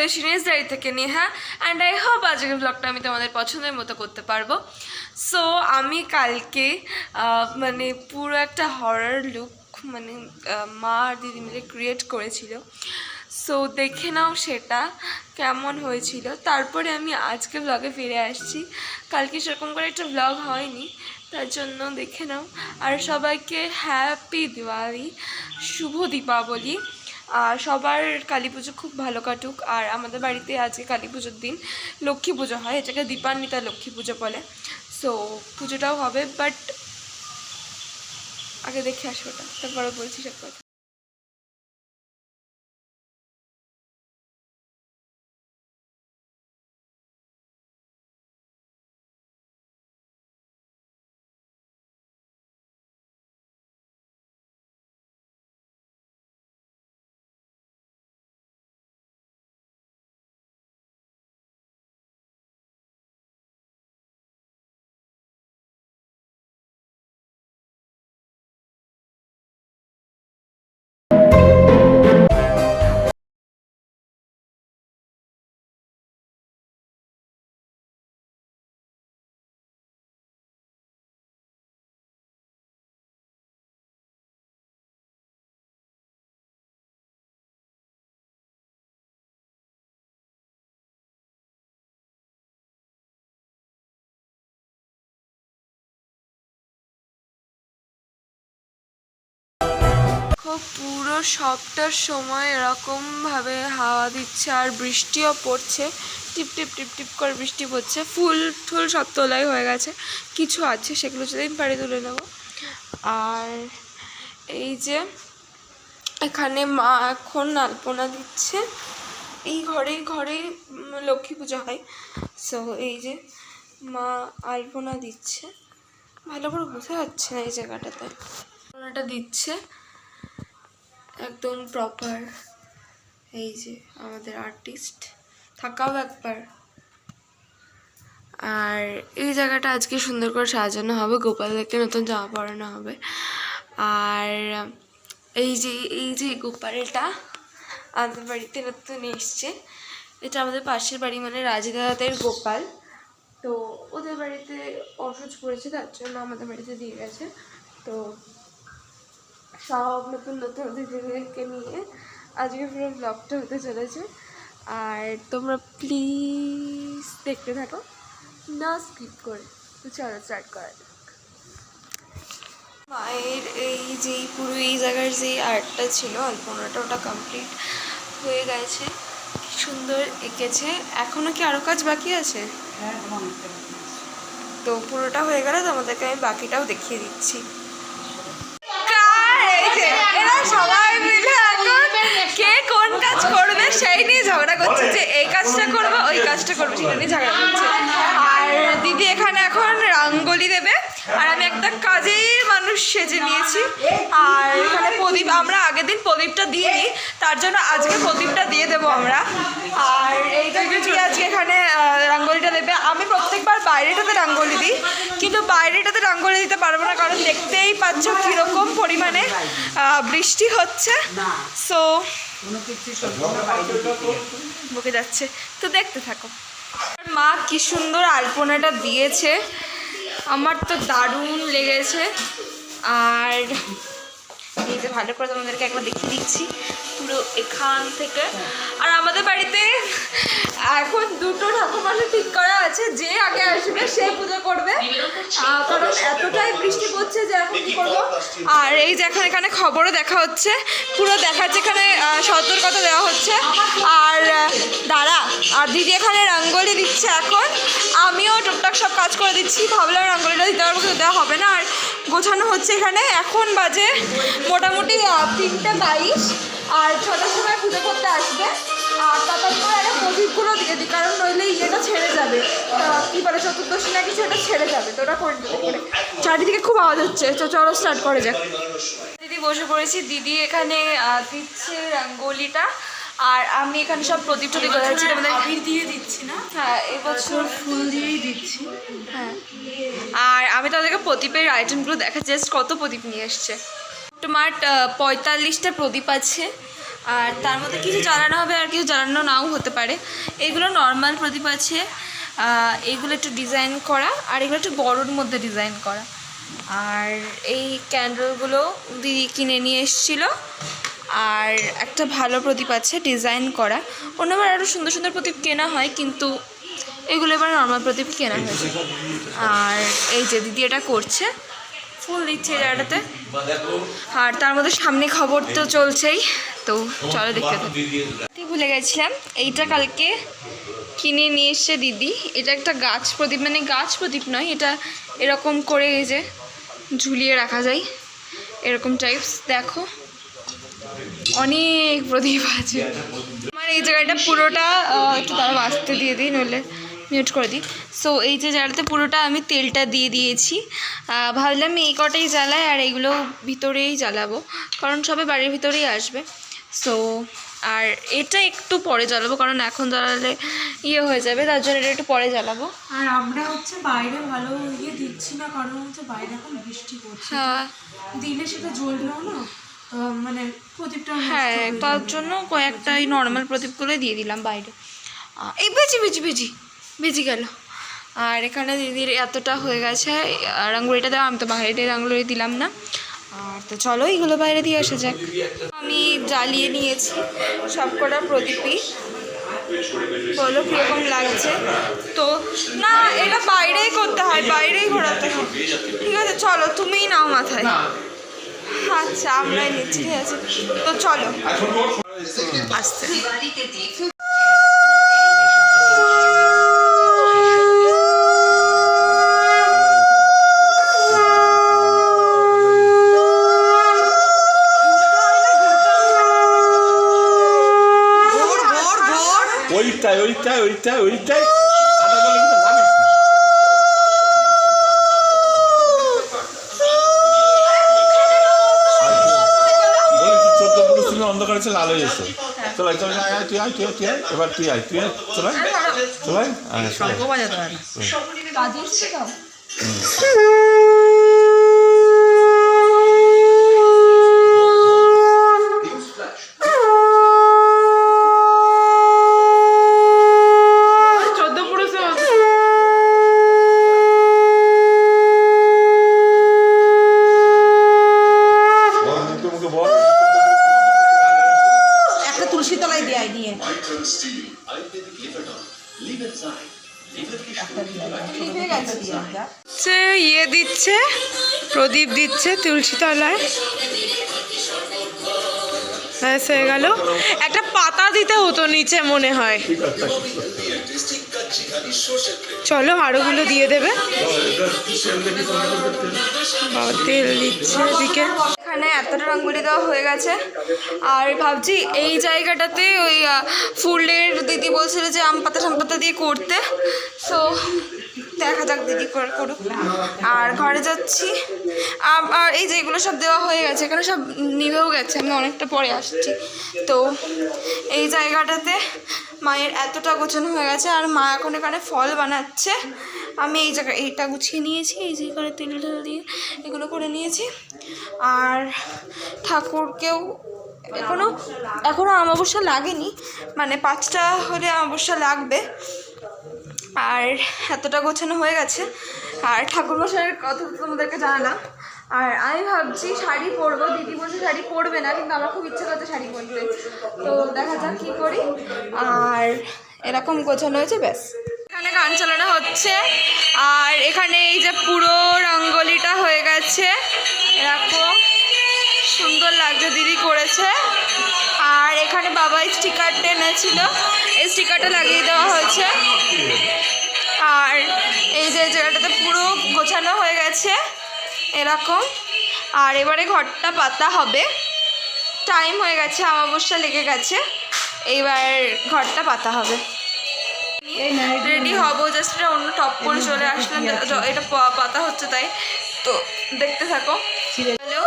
এসেছি নিজদারি থেকে Neha and I hope আজকের ব্লগটা আমি তোমাদের পছন্দের মতো করতে পারবো। সো আমি কালকে মানে পুরো একটা হরর লুক মানে মা আর দিদি মিলে ক্রিয়েট করেছিল। সো দেখে নাও সেটা কেমন হয়েছিল। তারপরে আমি আজকে ব্লগে ফিরে আসছি। কালকে সেরকম করে একটা ব্লগ হয়নি, তার জন্য দেখে নাও। আর সবাইকে হ্যাপি দিওয়ালি, শুভ দীপাবলি। আর সবার কালী পুজো খুব ভালো কাটুক। আর আমাদের বাড়িতে আজকে কালী পুজোর দিন লক্ষ্মী পুজো হয়, এটাকে দীপান্বিতা লক্ষ্মী পুজো বলে। সো পুজোটাও হবে, বাট আগে দেখে আসো ওটা, তারপরে বলছি সব কথা। পুরো সবটার সময় এরকমভাবে হাওয়া দিচ্ছে আর বৃষ্টিও পড়ছে, টিপ টিপ টিপ টিপ করে বৃষ্টি পড়ছে। ফুল টুল সব তোলাই হয়ে গেছে, কিছু আছে সেগুলো যেদিন পারি তুলে নেব। আর এই যে এখানে মা এখন আলপনা দিচ্ছে, এই ঘরেই লক্ষ্মী পুজো হয়। সো এই যে মা আলপনা দিচ্ছে, ভালো করে বোঝা যাচ্ছে না এই জায়গাটাতে, আলপনাটা দিচ্ছে একদম প্রপার। এই যে আমাদের আর্টিস্ট, থাকাও একবার। আর এই জায়গাটা আজকে সুন্দর করে সাজানো হবে, গোপালদেরকে নতুন জামা পরানো হবে। আর এই যে গোপালটা আমাদের বাড়িতে নতুন এসছে, এটা আমাদের পাশের বাড়ি মানে রাজদাদাদের গোপাল। তো ওদের বাড়িতে অসুচ পড়েছে, তার জন্য আমাদের বাড়িতে দিয়ে গেছে। তো সব নতুন নতুন অতিথিদেরকে নিয়ে আজকে পুরো ব্লগটা হতে চলেছে। আর তোমরা প্লিজ দেখতে থাকো, না স্কিপ করে। তো চলো স্টার্ট করা যাক। মায়ের এই যেই পুরো এই জায়গার যেই আর্টটা ছিল আলপনাটা, ওটা কমপ্লিট হয়ে গেছে, সুন্দর এঁকেছে। এখনো কি আরও কাজ বাকি আছে? তো পুরোটা হয়ে গেলে তোমাদেরকে আমি বাকিটাও দেখিয়ে দিচ্ছি। এরা সবাই মিলে এখন কে কোন কাজ করবে সেই নিয়ে ঝগড়া করছে, যে এই কাজটা করবো ওই কাজটা করবো সেটা নিয়ে ঝগড়া করছে। আর দিদি এখানে এখন রঙ্গোলি দেবে, আর আমি একটা কাজের মানুষ সেজে নিয়েছি। আর এখানে প্রদীপ, আমরা আগের দিন প্রদীপটা দিইনি, তার জন্য আজকে প্রদীপটা দিয়ে দেবো আমরা। আর এইটা দিদি আজকে এখানে রঙ্গোলিটা দেবে। আমি প্রত্যেকবার বাইরেটাতে রঙ্গোলি দিই, কিন্তু বাইরেটাতে রঙ্গোলি দিতে পারবো না, কারণ দেখতেই পাচ্ছ কীরকম পরিমাণে বৃষ্টি হচ্ছে। সো বকে যাচ্ছে, তো দেখতে থাকো। মা কি সুন্দর আলপনাটা দিয়েছে, আমার তো দারুণ লেগেছে। আর এই যে ভালো করে তোমাদেরকে একবার দেখিয়ে দিচ্ছি পুরো এখান থেকে। আর আমাদের বাড়িতে এখন দুটো ঠাকুরমশাই ঠিক করা আছে, যে আগে আসবে সে পুজো করবে, কারণ এতটাই বৃষ্টি পড়ছে যে এখন কী করবো। আর এই যে এখন এখানে খবরও দেখা হচ্ছে, পুরো দেখাচ্ছে, এখানে সতর্কতা দেওয়া হচ্ছে। আর দাঁড়া, আর দিদি এখানে রঙ্গোলি দিচ্ছে এখন, আমিও টুকটাক সব কাজ করে দিচ্ছি। ভাবলাম রঙ্গোলিটা দিতে পারবো, কিন্তু দেওয়া হবে না। আর গোছানো হচ্ছে এখানে, এখন বাজে মোটামুটি 3:22, আর 6টার সময় পুজো করতে আসবে। আর তারপর একটা প্রদীপগুলো দিয়ে দিই, কারণ নইলে ইয়েটা ছেড়ে যাবে, কী বলে চতুর্দশী না কিছু, ওটা ছেড়ে যাবে, তো ওটা করে দেবে করে। চারিদিকে খুব আওয়াজ হচ্ছে, তো চলো স্টার্ট করে যাক। দিদি বসে পড়েছি, দিদি এখানে দিচ্ছে রঙ্গোলিটা, আর আমি এখানে সব প্রদীপ টদীপ বোঝাচ্ছি, তোমাদের আবির দিয়ে দিচ্ছি না। হ্যাঁ, এবছর ফুল দিয়েই দিচ্ছি। হ্যাঁ, আর আমি তাদেরকে প্রদীপের আইটেমগুলো দেখা, জাস্ট কত প্রদীপ নিয়ে এসছে। তোমার 45টা প্রদীপ আছে, আর তার মধ্যে কিছু জ্বালানো হবে আর কিছু জ্বালানো নাও হতে পারে। এইগুলো নর্মাল প্রদীপ আছে, এইগুলো একটু ডিজাইন করা, আর এগুলো একটু বড়োর মধ্যে ডিজাইন করা। আর এই ক্যান্ডেলগুলো দিদি কিনে নিয়ে এসেছিলো। আর একটা ভালো প্রদীপ আছে ডিজাইন করা, অন্যবার আরও সুন্দর সুন্দর প্রদীপ কেনা হয়, কিন্তু এগুলো এবার নর্মাল প্রদীপ কেনা হয়েছে। আর এই যে দিদি এটা করছে, ফুল দিচ্ছে জায়গাটাতে। আর তার মধ্যে সামনে খবর তো চলছেই, তো চলো দেখতে থাকি। ভুলে গেছিলাম, এইটা কালকে কিনে নিয়ে এসছে দিদি। এটা একটা গাছ প্রদীপ, মানে গাছ প্রদীপ নয়, এটা এরকম করে এই যে ঝুলিয়ে রাখা যায়, এরকম টাইপস। দেখো অনেক প্রদীপ আছে। আমার এই জায়গাটা পুরোটা একটু তারা বাঁচতে দিয়ে দিই, নইলে মিউট করে দিই। সো এই যে জায়গাটাতে পুরোটা আমি তেলটা দিয়ে দিয়েছি। ভাবলাম এই কটাই জ্বালাই আর এইগুলো ভিতরেই জ্বালাবো, কারণ সবাই বাড়ির ভিতরেই আসবে। সো আর এটা একটু পরে জ্বালাবো, কারণ এখন জ্বালালে হয়ে যাবে, তার জন্য এটা একটু পরে জ্বালাবো। আর আমরা হচ্ছে বাইরে ভালো দিচ্ছি না, কারণ হচ্ছে বাইরে এখন বৃষ্টি পড়ছে। হ্যাঁ, দিলে সেটা জ্বললেও না মানে প্রদীপটা, হ্যাঁ, তার জন্য কয়েকটা এই নর্মাল প্রদীপগুলো দিয়ে দিলাম বাইরে। এই বেজি গেল। আর এখানে দিদির এতটা হয়ে গেছে রাঙ্গুলিটা দেওয়া, আমি তো বাইরে দিয়ে রাঙ্গুলি দিলাম না। আর তো চলো এইগুলো বাইরে দিয়ে আসা যাক। আমি জ্বালিয়ে নিয়েছি সব কটা প্রদীপই, বলো কীরকম লাগছে। তো না, এটা বাইরেই করতে হয়, বাইরেই ঘোরাতে হয়। ঠিক আছে চলো, তুমিই নাও মাথায়। আচ্ছা আমরাই নিচ্ছি, ঠিক আছে। তো চলো আসতে। ওইটাই অন্ধকার লাল হয়ে গেছে। চলাই চলাই তুই আয়, তুই তুই আয়, এবার তুই আয়, তুই আয়, চলাই চলাই। দিচ্ছে প্রদীপ দিচ্ছে তুলসী তলায়, ব্যাস হয়ে গেল। একটা পাতা দিতে হতো নিচে মনে হয়। চলো আরোগুলো দিয়ে দেবে। বাবা তেল দিচ্ছে এদিকে। এখানে এতটা রঙ্গোলি দেওয়া হয়ে গেছে। আর ভাবছি এই জায়গাটাতে ওই ফুলের দিদি বলছিল যে আম পাতা দিয়ে করতে। সো দেখা যাক দিদি করুক। আর ঘরে যাচ্ছি। আর এই যে এগুলো সব দেওয়া হয়ে গেছে, এখানে সব নিভেও গেছে, আমি অনেকটা পরে আসছি। তো এই জায়গাটাতে মায়ের এতটা গোছানো হয়ে গেছে। আর মা এখন এখানে ফল বানাচ্ছে। আমি এই জায়গায় এইটা গুছিয়ে নিয়েছি, এই যে এখানে তেল ঢেল দিয়ে এগুলো করে নিয়েছি। আর ঠাকুরকেও এখনও অমাবস্যা লাগেনি, মানে 5টা হলে অমাবস্যা লাগবে। আর এতটা গোছানো হয়ে গেছে। আর ঠাকুরমশাইয়ের কথা তো তোমাদেরকে জানালাম। আর আমি ভাবছি শাড়ি পরবো, দিদি বলছে শাড়ি পরবে না, কিন্তু আমার খুব ইচ্ছে করছে শাড়ি পরতে। তো দেখা যাক কী করি। আর এরকম গোছানো হয়েছে, ব্যাস। এখানে গান চালানো হচ্ছে। আর এখানে এই যে পুরো রঙ্গোলিটা হয়ে গেছে, এরকম সুন্দর লাগছে, দিদি করেছে। আর এখানে বাবা স্টিকার টেনেছিল, এই স্টিকারটা লাগিয়ে দেওয়া হয়েছে। আর এই যে জায়গাটাতে পুরো গোছানো হয়ে গেছে এরকম। আর এবারে ঘরটা পাতা হবে, টাইম হয়ে গেছে, অমাবস্যা লেগে গেছে, এইবার ঘরটা পাতা হবে। রেডি হবো, জাস্ট এটা অন্য টপ করে চলে আসলাম, এটা পাতা হচ্ছে তাই। তো দেখতে থাকো। হ্যালো,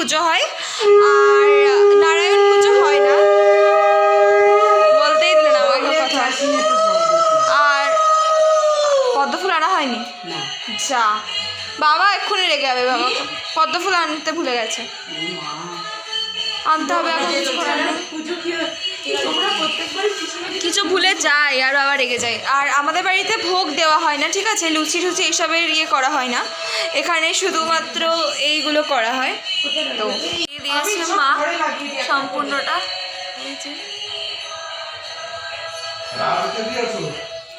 পুজো হয়, আর নারায়ণ পুজো হয় না, বলতেই দিলে না আমাকে কথা। আর পদ্মফুল আনা হয়নি, যা বাবা এক্ষুনি রেগে যাবে, বাবা পদ্মফুল আনতে ভুলে গেছে, আনতে হবে, এখন কিছু করার নেই। কিছু ভুলে যায় আর বাবা রেগে যায়। আর আমাদের বাড়িতে ভোগ দেওয়া হয় না, ঠিক আছে, লুচি টুচি এইসবের করা হয় না, এখানে শুধুমাত্র এইগুলো করা হয়। তো দিয়ে দিয়েছে মা সম্পূর্ণটা, এই যে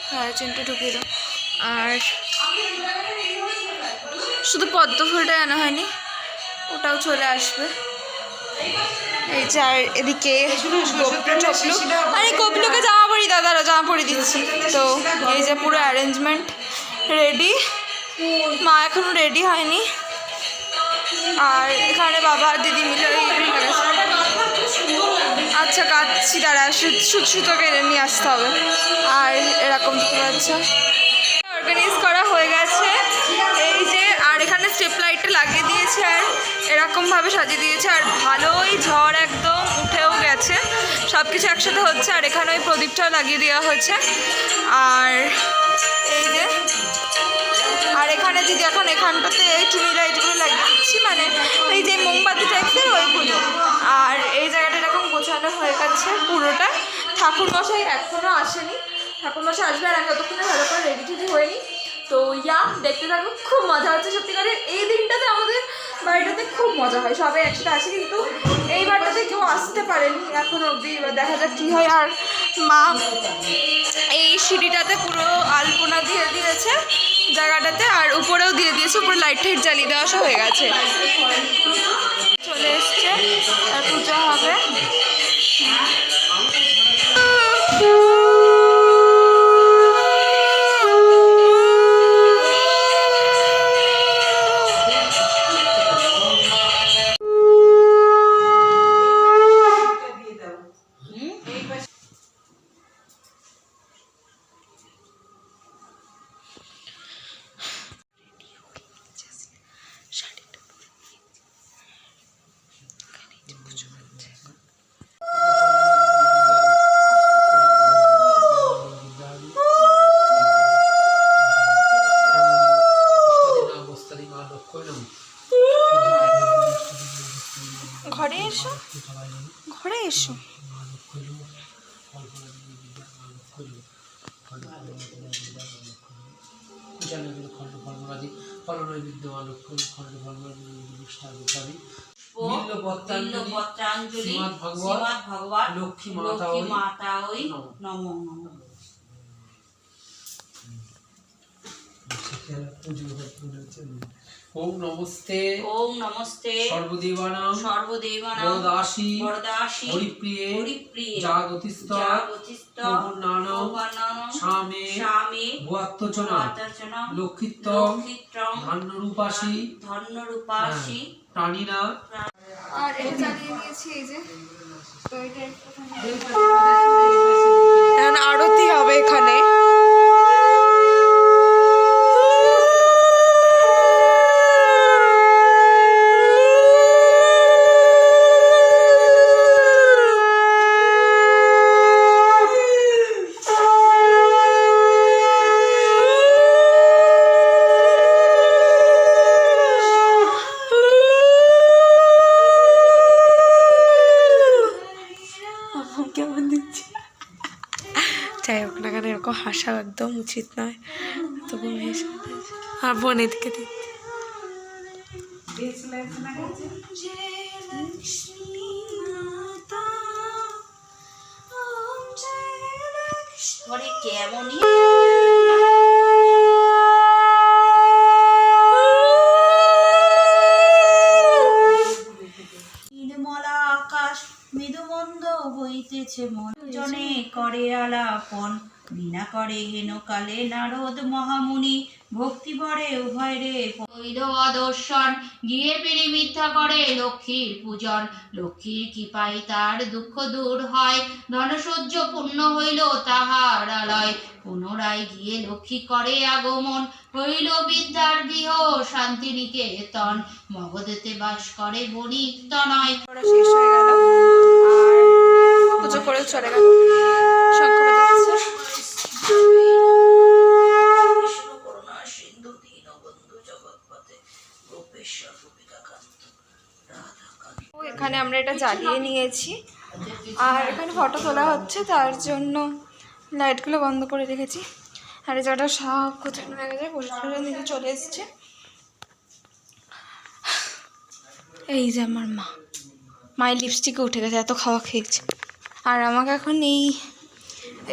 হ্যাঁ চিনটা ঢুকিয়ে দাও। আর শুধু পদ্ম ফুলটাই আনা হয়নি, ওটাও চলে আসবে। এই যে আর এদিকে আরে কপিলুকে জামা পরি, দাদারা জামা পরি দিচ্ছি। তো এই যে পুরো অ্যারেঞ্জমেন্ট রেডি, মা এখনো রেডি হয়নি। আর এখানে বাবা আর দিদি মিলে আচ্ছা কাচ্ছি, তারা সুতো কেটে নিয়ে আসতে হবে। আর এরকম দেখতে পাচ্ছ অর্গানাইজ করা হয়ে গেছে, এই যে আর এখানে স্টেপ লাইটটা লাগিয়ে দিয়েছে আর এরকমভাবে সাজিয়ে দিয়েছে। আর ভালোই ঝড় একদম উঠেও গেছে, সব কিছু একসাথে হচ্ছে। আর এখানে ওই প্রদীপটাও লাগিয়ে দেওয়া হয়েছে। আর এই যে আর এখানে যদি এখন এখানটাতে টুনি লাইটগুলো লাগিয়ে দিচ্ছি, মানে এই যে মোমবাতি টাইপের ওইগুলো। আর এই জায়গাটা এরকম গোছানো হয়ে গেছে পুরোটা। ঠাকুরমশাই এখনও আসেনি, ঠাকুরমশাই আসবে, আর আমি ততক্ষণে ভালো করে রেডি টেডি হয়নি। তো দেখতে থাকো, খুব মজা হচ্ছে সত্যিকারের। এই দিনটাতে আমাদের বাড়িটাতে খুব মজা হয়, সবাই একসাথে আসে, কিন্তু এই বাড়িটাতে কেউ আসতে পারেনি এখনো অবধি, এবার দেখা যাক কী হয়। আর মা এই সিঁড়িটাতে পুরো আলপনা দিয়ে দিয়েছে জায়গাটাতে, আর উপরেও দিয়ে দিয়েছে, উপরে লাইট টাইট জ্বালিয়ে দেওয়া সব হয়ে গেছে। চলে এসছে আর পুজো হবে। ঘরে এসো, ঘরে এসো। লক্ষ্মী মাতা ওই নমঃ। ওম নমস্তে নমস্তে সর্বদেবানাং বরদাসী হরিপ্রিয়ে জাগতিস্থ পূর্ণানাং স্বামে ভুয়াত্তচনা লক্ষিত্বং ধন্যরূপাসী প্রাণিনা। আর এটা চালিয়ে দিয়েছি, এই যে তো এটা এখন আরতি হবে এখানে। কেমন দিচ্ছি, যাই হোক না কেন এরকম হাসা একদম উচিত নয়, তবু হেসে আর বোন এদিকে দিচ্ছে। কেমনই নির্মলা আকাশ মৃদুমন্দ বইতেছে মন জনে করে আলাপন বিনা করে হেন কালে নারদ মহামুনি ভক্তি ভরে উভয় রে হইল অদর্শন গিয়ে পেরে মিথ্যা করে লক্ষ্মীর পূজন লক্ষ্মীর কৃপায় তার দুঃখ দূর হয় ধনসহ্য পূর্ণ হইল তাহার আলয় পুনরায় গিয়ে লক্ষ্মী করে আগমন হইল বিদ্যার গৃহ শান্তি নিকেতন মগধেতে বাস করে বণিক তনয়। ওরা শেষ হয়ে গেল আর পুজো করে চলে গেল। শঙ্খ বাজাচ্ছে। ও, এখানে আমরা এটা জ্বালিয়ে নিয়েছি আর এখানে ফটো তোলা হচ্ছে, তার জন্য লাইটগুলো বন্ধ করে রেখেছি। আর এই জায়গাটা সব কোথানো হয়ে গেছে, পরিষ্কার নিয়ে চলে এসছে। এই যে আমার মায়ের লিপস্টিকে উঠে গেছে, এত খাওয়া খেয়েছে। আর আমাকে এখন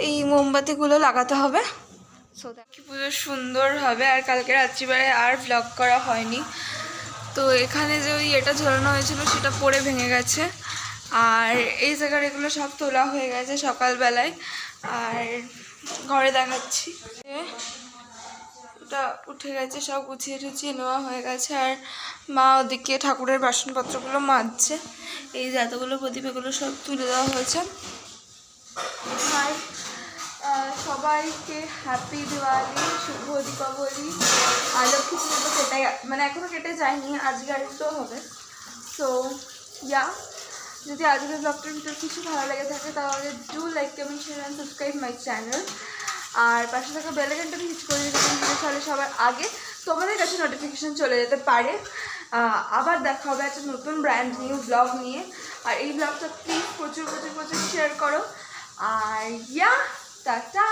এই মোমবাতিগুলো লাগাতে হবে। সো কি পুজো সুন্দর হবে। আর কালকে রাত্রিবেলায় আর ভ্লগ করা হয়নি, তো এখানে যে ওই এটা ঝোলানো হয়েছিল সেটা পড়ে ভেঙে গেছে। আর এই জায়গার এগুলো সব তোলা হয়ে গেছে সকালবেলায়। আর ঘরে দেখাচ্ছি, ওটা উঠে গেছে, সব গুছিয়ে টুছিয়ে নেওয়া হয়ে গেছে। আর মা ওদিকে ঠাকুরের বাসনপত্রগুলো মাজছে। এই যে এতগুলো প্রদীপ এগুলো সব তুলে দেওয়া হয়েছে। আর সবাইকে হ্যাপি দিওয়ালি, শুভ দীপাবলি। আর লক্ষ্মী পুজো তো কেটে মানে এখনও কেটে যায়নি, আজকে আরেকটাও হবে। সো ইয়া, যদি আজকের ব্লগটার ভিতরে কিছু ভালো লেগে থাকে তাহলে do like, comment, share and subscribe my channel. আর পাশে থাকা বেল আইকনটা হিট করে দিতে তাহলে সবার আগে তোমাদের কাছে নোটিফিকেশান চলে যেতে পারে। আবার দেখা হবে একটা নতুন ব্র্যান্ড নিউ ব্লগ নিয়ে। আর এই ব্লগটা প্লিজ প্রচুর শেয়ার করো। আর ইয়া, টাটা।